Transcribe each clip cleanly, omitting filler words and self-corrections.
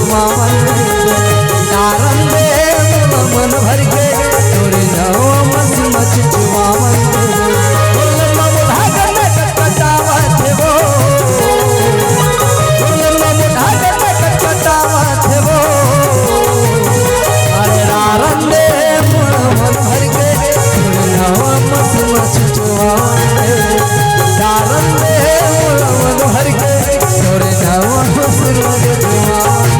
चुमावन दारन दे मन भर के तोरे नवा मच मच चुमावन बोलना मुधा करने कटकटावत वो बोलना मुधा करने कटकटावत वो अरे दारन दे मन भर के तोरे नवा मच मच चुमावन दारन दे मन भर के तोरे नवा मच मच चुमावन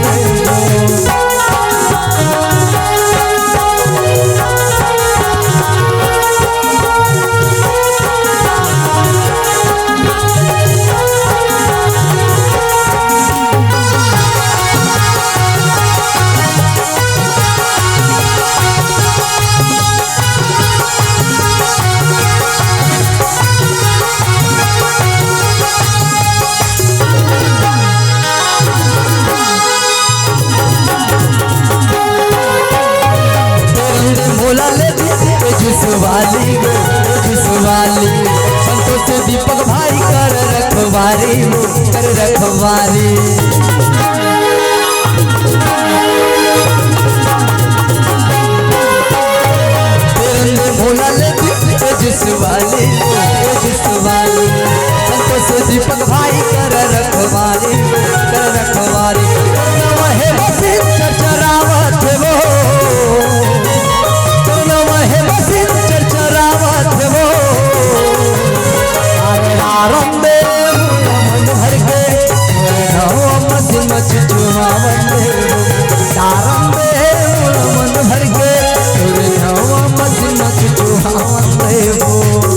जुसवाली संतोष दीपक भाई कर रखवारी भोला ले जुसवाली संतोष दीपक भाई कर रखवारी वहे मसीन चरचरावत वो मच चुमावन दारन दे मन भर के तोरे नवा मच मच चुमावन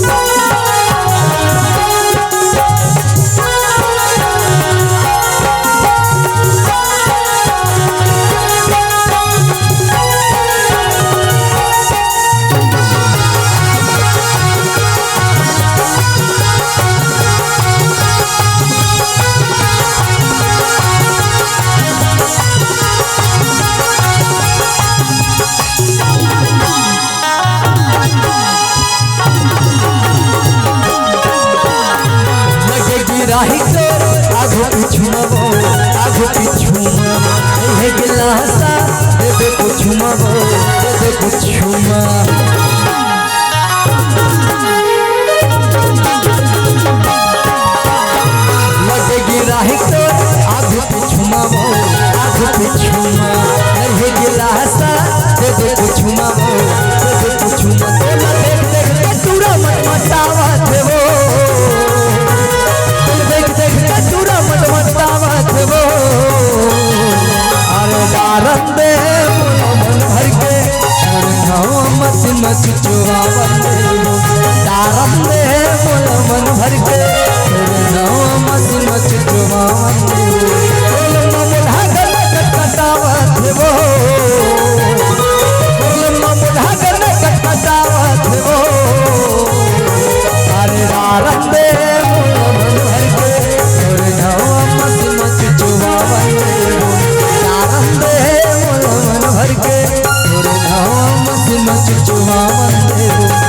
आगो पिछू हे गिलासा दे कुछुमा दे कुछुमा लगेगी राही तो आगो पिछुमा हे गिलासा दे कुछुमा देख देख के चूड़ा मत मचावत वो दारन दे मन भर के मच मच चुमावन दारन दे मन भर के मच मच चुमावन मुधा करने कटकटावत वो मुधा करने कटकटावत वो अरे दारन दे मन भर के मच मच चुमावन मन भर के तोरे नाम मच मच चुमावन।